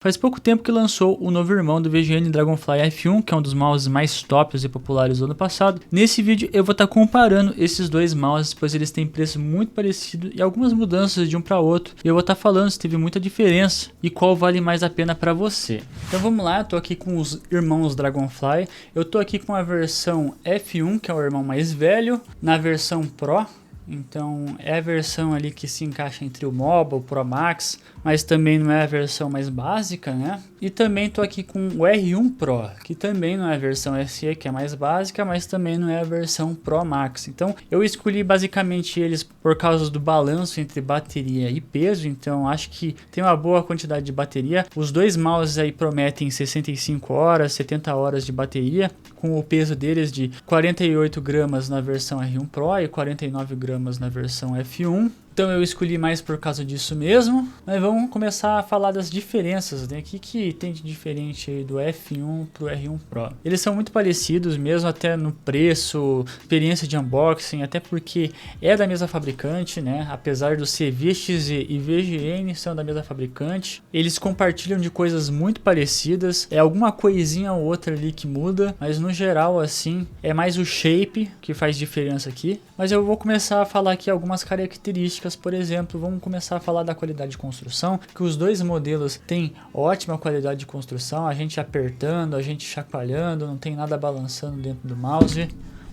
Faz pouco tempo que lançou o novo irmão do VGN Dragonfly F1, que é um dos mouses mais tops e populares do ano passado. Nesse vídeo eu vou estar comparando esses dois mouses, pois eles têm preço muito parecido e algumas mudanças de um para outro. E eu vou estar falando se teve muita diferença e qual vale mais a pena para você. Então vamos lá, eu tô aqui com os irmãos Dragonfly. Eu tô aqui com a versão F1, que é o irmão mais velho, na versão Pro. Então é a versão ali que se encaixa entre o Mobile, o Pro Max, mas também não é a versão mais básica, né? E também tô aqui com o R1 Pro, que também não é a versão SE, que é mais básica, mas também não é a versão Pro Max. Então eu escolhi basicamente eles por causa do balanço entre bateria e peso, então acho que tem uma boa quantidade de bateria. Os dois mouses aí prometem 65 horas, 70 horas de bateria, com o peso deles de 48 gramas na versão R1 Pro e 49 gramas na versão F1. Então eu escolhi mais por causa disso mesmo, mas vamos começar a falar das diferenças, né? O que tem de diferente aí do F1 pro R1 Pro? Eles são muito parecidos mesmo, até no preço, experiência de unboxing, até porque é da mesma fabricante, né? Apesar do CVX e VGN são da mesma fabricante, eles compartilham de coisas muito parecidas, é alguma coisinha ou outra ali que muda, mas no geral assim, é mais o shape que faz diferença aqui. Mas eu vou começar a falar aqui algumas características. Por exemplo, vamos começar a falar da qualidade de construção, que os dois modelos têm ótima qualidade de construção, a gente apertando, a gente chacoalhando, não tem nada balançando dentro do mouse.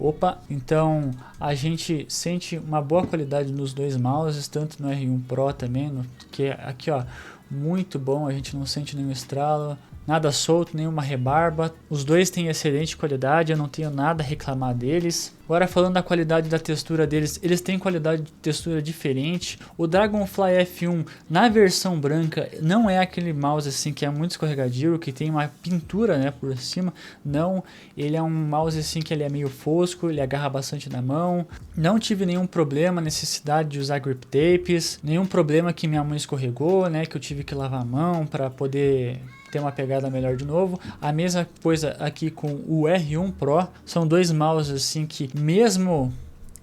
Opa, então a gente sente uma boa qualidade nos dois mouses, tanto no R1 Pro também, que é aqui ó, muito bom, a gente não sente nenhum estralo, nada solto, nenhuma rebarba. Os dois têm excelente qualidade, eu não tenho nada a reclamar deles. Agora falando da qualidade da textura deles, eles têm qualidade de textura diferente. O Dragonfly F1 na versão branca não é aquele mouse assim que é muito escorregadio, que tem uma pintura, né, por cima. Não, ele é um mouse assim que ele é meio fosco, ele agarra bastante na mão. Não tive nenhum problema, necessidade de usar grip tapes, nenhum problema que minha mão escorregou, né, que eu tive que lavar a mão para poder ter uma pegada melhor de novo. A mesma coisa aqui com o R1 Pro, são dois mouses assim que mesmo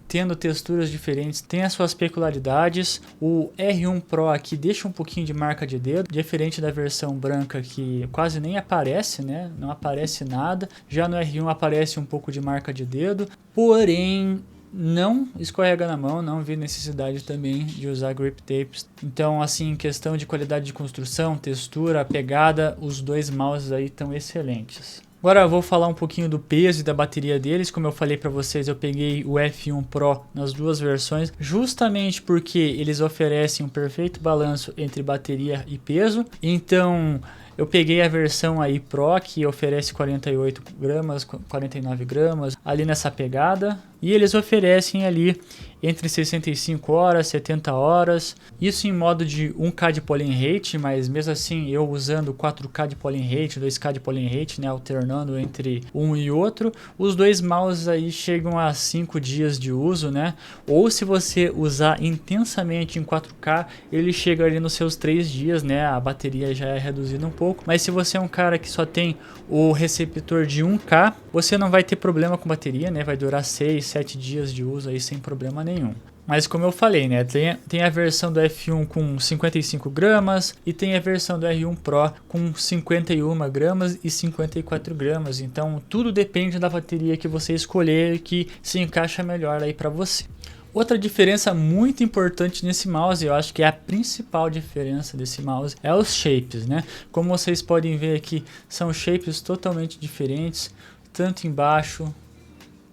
tendo texturas diferentes, tem as suas peculiaridades. O R1 Pro aqui deixa um pouquinho de marca de dedo, diferente da versão branca que quase nem aparece, né? Não aparece nada. Já no R1 aparece um pouco de marca de dedo, porém não escorrega na mão, não vi necessidade também de usar grip tapes. Então assim, em questão de qualidade de construção, textura, pegada, os dois mouses aí estão excelentes. Agora eu vou falar um pouquinho do peso e da bateria deles. Como eu falei para vocês, eu peguei o F1 Pro nas duas versões, justamente porque eles oferecem um perfeito balanço entre bateria e peso. Então eu peguei a versão aí Pro, que oferece 48 gramas, 49 gramas, ali nessa pegada. E eles oferecem ali entre 65 horas, 70 horas. Isso em modo de 1K de polling rate, mas mesmo assim eu usando 4K de polling rate, 2K de polling rate, né, alternando entre um e outro. Os dois mouses aí chegam a 5 dias de uso, né? Ou se você usar intensamente em 4K, ele chega ali nos seus 3 dias, né? A bateria já é reduzida um pouco. Mas se você é um cara que só tem o receptor de 1K, você não vai ter problema com bateria, né? Vai durar 6, 7 dias de uso aí sem problema nenhum. Mas como eu falei, né, tem a versão do F1 com 55 gramas e tem a versão do R1 Pro com 51 gramas e 54 gramas. Então tudo depende da bateria que você escolher, que se encaixa melhor aí para você. Outra diferença muito importante nesse mouse, eu acho que é a principal diferença desse mouse, é os shapes, né? Como vocês podem ver aqui, são shapes totalmente diferentes, tanto embaixo,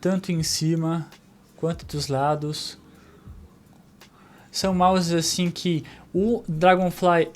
tanto em cima, quanto dos lados. São mouses assim que o Dragonfly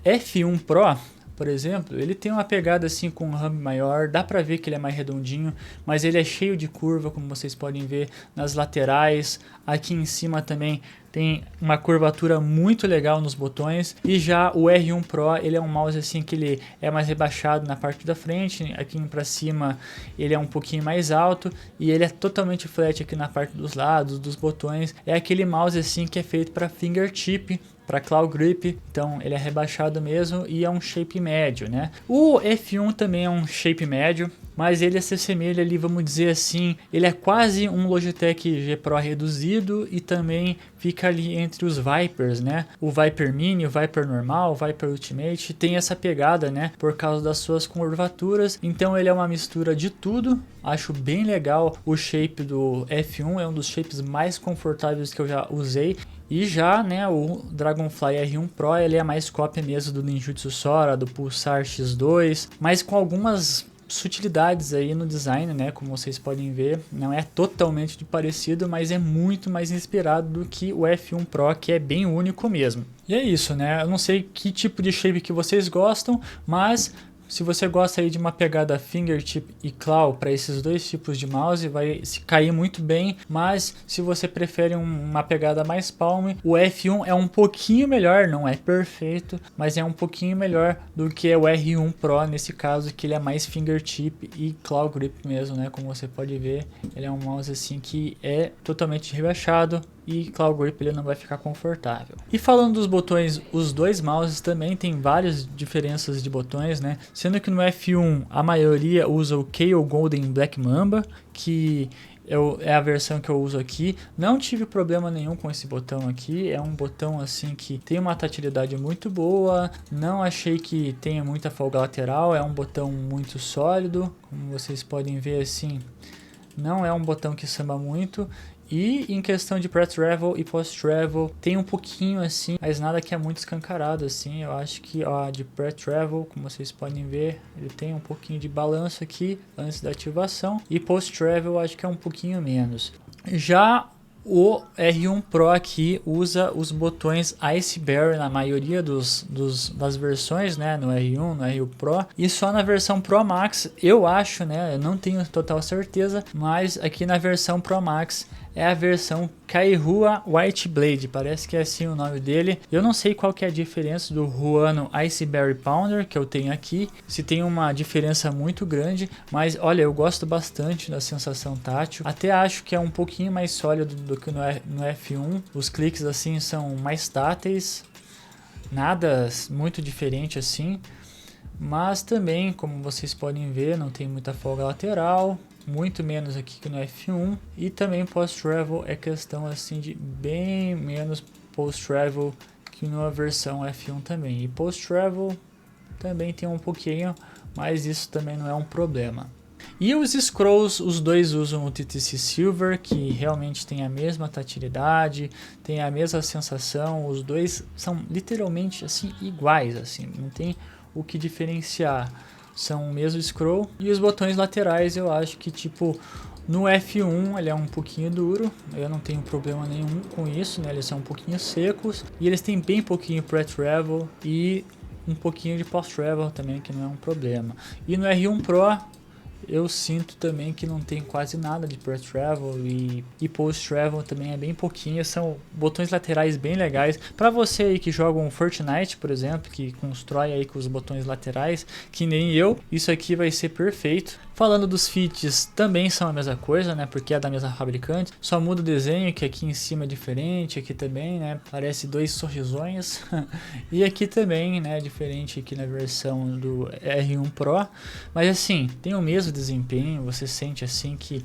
F1 Pro, por exemplo, ele tem uma pegada assim com um RAM maior, dá pra ver que ele é mais redondinho, mas ele é cheio de curva, como vocês podem ver nas laterais. Aqui em cima também tem uma curvatura muito legal nos botões. E já o R1 Pro, ele é um mouse assim que ele é mais rebaixado na parte da frente, aqui pra cima ele é um pouquinho mais alto e ele é totalmente flat aqui na parte dos lados, dos botões. É aquele mouse assim que é feito para fingertip, para claw grip, então ele é rebaixado mesmo e é um shape médio, né? O F1 também é um shape médio, mas ele se assemelha ali, vamos dizer assim, ele é quase um Logitech G Pro reduzido e também fica ali entre os Vipers, né? O Viper Mini, o Viper normal, o Viper Ultimate tem essa pegada, né? Por causa das suas curvaturas, então ele é uma mistura de tudo. Acho bem legal o shape do F1, é um dos shapes mais confortáveis que eu já usei. E já, né, o Dragonfly R1 Pro, ele é mais cópia mesmo do Ninjutsu Sora, do Pulsar X2, mas com algumas sutilidades aí no design, né, como vocês podem ver, não é totalmente parecido, mas é muito mais inspirado do que o F1 Pro, que é bem único mesmo. E é isso, né, eu não sei que tipo de shape que vocês gostam, mas se você gosta aí de uma pegada fingertip e claw para esses dois tipos de mouse, vai se cair muito bem, mas se você prefere uma pegada mais palm, o F1 é um pouquinho melhor, não é perfeito, mas é um pouquinho melhor do que o R1 Pro nesse caso, que ele é mais fingertip e claw grip mesmo, né? Como você pode ver, ele é um mouse assim que é totalmente rebaixado e claw grip ele não vai ficar confortável. E falando dos botões, os dois mouses também tem várias diferenças de botões, né? Sendo que no F1 a maioria usa o KO Golden Black Mamba, que é a versão que eu uso aqui. Não tive problema nenhum com esse botão aqui, é um botão assim que tem uma tatilidade muito boa, não achei que tenha muita folga lateral, é um botão muito sólido, como vocês podem ver assim, não é um botão que samba muito. E em questão de pre-travel e post-travel, tem um pouquinho assim, mas nada que é muito escancarado assim. Eu acho que ó, de pre-travel, como vocês podem ver, ele tem um pouquinho de balanço aqui antes da ativação. E post-travel acho que é um pouquinho menos. Já o R1 Pro aqui usa os botões Iceberry na maioria das versões, né? No R1, no R1 Pro. E só na versão Pro Max, eu acho, né? Eu não tenho total certeza, mas aqui na versão Pro Max é a versão Kaihua White Blade, parece que é assim o nome dele. Eu não sei qual que é a diferença do Ruano Iceberry Pounder que eu tenho aqui, se tem uma diferença muito grande, mas olha, eu gosto bastante da sensação tátil. Até acho que é um pouquinho mais sólido do que no F1. Os cliques assim são mais táteis, nada muito diferente assim, mas também, como vocês podem ver, não tem muita folga lateral, muito menos aqui que no F1, e também post-travel é questão assim de bem menos post-travel que na versão F1 também, e post-travel também tem um pouquinho, mas isso também não é um problema. E os scrolls, os dois usam o TTC Silver, que realmente tem a mesma tatilidade, tem a mesma sensação, os dois são literalmente assim iguais, assim, não tem o que diferenciar. São o mesmo scroll. E os botões laterais eu acho que tipo no F1 ele é um pouquinho duro, eu não tenho problema nenhum com isso, né? Eles são um pouquinho secos e eles têm bem pouquinho pre-travel e um pouquinho de post-travel também, que não é um problema. E no R1 Pro eu sinto também que não tem quase nada de pre-travel e post-travel também é bem pouquinho. São botões laterais bem legais. Para você aí que joga um Fortnite, por exemplo, que constrói aí com os botões laterais, que nem eu, isso aqui vai ser perfeito. Falando dos fits, também são a mesma coisa, né? Porque é da mesma fabricante. Só muda o desenho, que aqui em cima é diferente, aqui também, né? Parece dois sorrisões. E aqui também, né? Diferente aqui na versão do R1 Pro. Mas assim, tem o mesmo desempenho, você sente assim que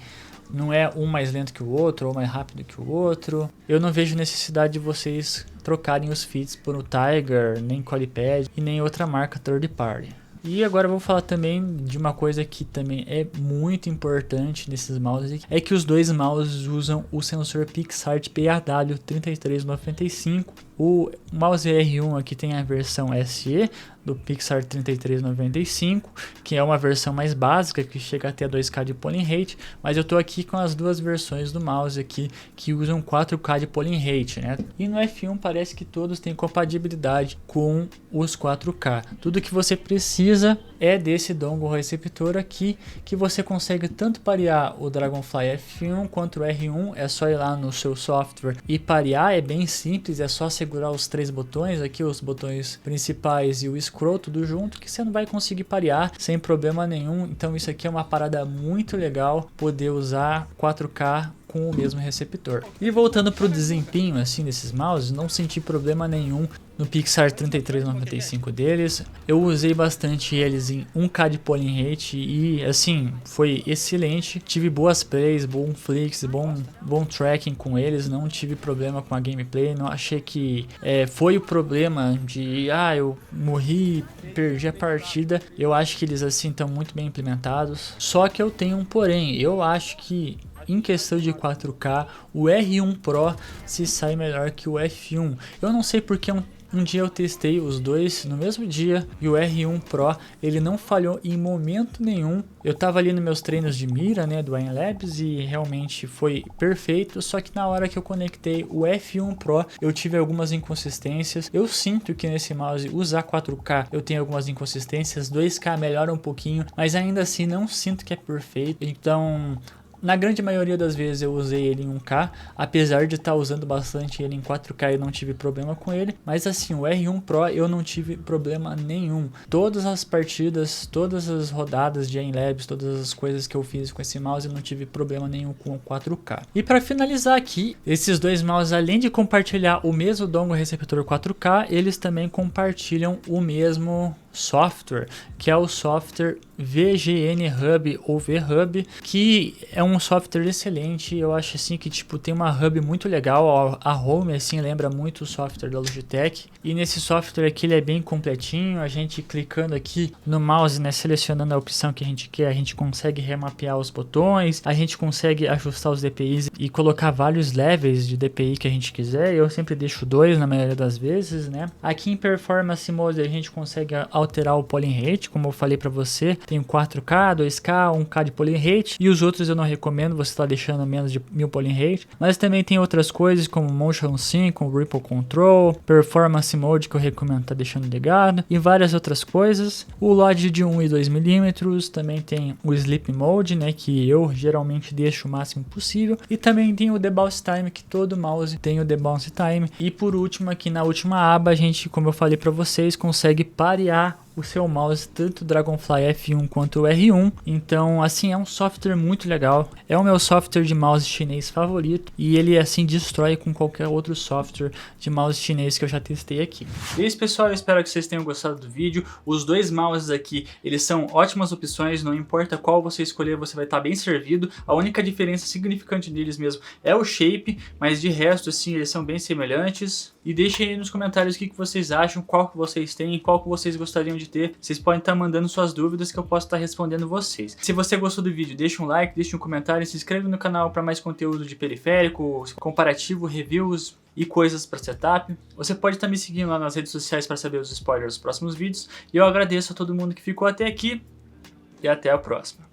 não é um mais lento que o outro ou mais rápido que o outro. Eu não vejo necessidade de vocês trocarem os fits por um Tiger, nem Qualipad e nem outra marca third party. E agora eu vou falar também de uma coisa que também é muito importante nesses mouses, é que os dois mouses usam o sensor PixArt PAW3395. O mouse R1 aqui tem a versão SE do PixArt 3395, que é uma versão mais básica, que chega até 2K de polling rate, mas eu tô aqui com as duas versões do mouse aqui, que usam 4K de polling rate, né? E no F1 parece que todos têm compatibilidade com os 4K. Tudo que você precisa é desse dongle receptor aqui, que você consegue tanto parear o Dragonfly F1 quanto o R1, é só ir lá no seu software e parear, é bem simples, é só segurar os três botões aqui, os botões principais e o scroll tudo junto, que você não vai conseguir parear sem problema nenhum. Então isso aqui é uma parada muito legal, poder usar 4K com o mesmo receptor. E voltando para o desempenho assim desses mouses, não senti problema nenhum no Pixar 3395 deles. Eu usei bastante eles em 1K de polling rate e assim, foi excelente. Tive boas plays, bom flicks, bom tracking com eles, não tive problema com a gameplay, não achei que foi o problema de eu morri, perdi a partida. Eu acho que eles assim estão muito bem implementados. Só que eu tenho um porém, eu acho que em questão de 4K, o R1 Pro se sai melhor que o F1. Eu não sei porque um dia eu testei os dois no mesmo dia e o R1 Pro ele não falhou em momento nenhum. Eu tava ali nos meus treinos de mira, né, do AimLabs, e realmente foi perfeito. Só que na hora que eu conectei o F1 Pro eu tive algumas inconsistências. Eu sinto que nesse mouse usar 4K eu tenho algumas inconsistências, 2K melhora um pouquinho, mas ainda assim não sinto que é perfeito. Então na grande maioria das vezes eu usei ele em 1K, apesar de estar usando bastante ele em 4K, eu não tive problema com ele. Mas assim, o R1 Pro eu não tive problema nenhum. Todas as partidas, todas as rodadas de AimLabs, todas as coisas que eu fiz com esse mouse, eu não tive problema nenhum com o 4K. E para finalizar aqui, esses dois mouses, além de compartilhar o mesmo dongle receptor 4K, eles também compartilham o mesmo software, que é o software VGN Hub ou VHub, que é um software excelente. Eu acho assim que tipo tem uma hub muito legal, a Home assim lembra muito o software da Logitech, e nesse software aqui ele é bem completinho. A gente clicando aqui no mouse, né, selecionando a opção que a gente quer, a gente consegue remapear os botões, a gente consegue ajustar os DPIs e colocar vários levels de DPI que a gente quiser. Eu sempre deixo 2 na maioria das vezes, né. Aqui em Performance Mode a gente consegue alterar o polling rate, como eu falei para você, tem 4K, 2K, 1K de polling rate, e os outros eu não recomendo você estar deixando menos de 1000 polling rate, mas também tem outras coisas como Motion Sync, Ripple Control, Performance Mode que eu recomendo estar deixando ligado, e várias outras coisas. O LOD de 1 e 2 mm, também tem o Sleep Mode, né, que eu geralmente deixo o máximo possível, e também tem o Debounce Time, que todo mouse tem o Debounce Time. E por último, aqui na última aba, a gente, como eu falei para vocês, consegue parear o seu mouse, tanto o Dragonfly F1 quanto o R1. Então assim, é um software muito legal, é o meu software de mouse chinês favorito, e ele assim destrói com qualquer outro software de mouse chinês que eu já testei aqui. E é isso, pessoal, eu espero que vocês tenham gostado do vídeo. Os dois mouses aqui, eles são ótimas opções, não importa qual você escolher, você vai estar bem servido. A única diferença significante deles mesmo é o shape, mas de resto assim, eles são bem semelhantes. E deixem aí nos comentários o que vocês acham, qual que vocês têm, qual que vocês gostariam de ter. Vocês podem estar mandando suas dúvidas que eu posso estar respondendo vocês. Se você gostou do vídeo, deixa um like, deixa um comentário, se inscreve no canal para mais conteúdo de periférico, comparativo, reviews e coisas para setup. Você pode estar me seguindo lá nas redes sociais para saber os spoilers dos próximos vídeos. E eu agradeço a todo mundo que ficou até aqui e até a próxima.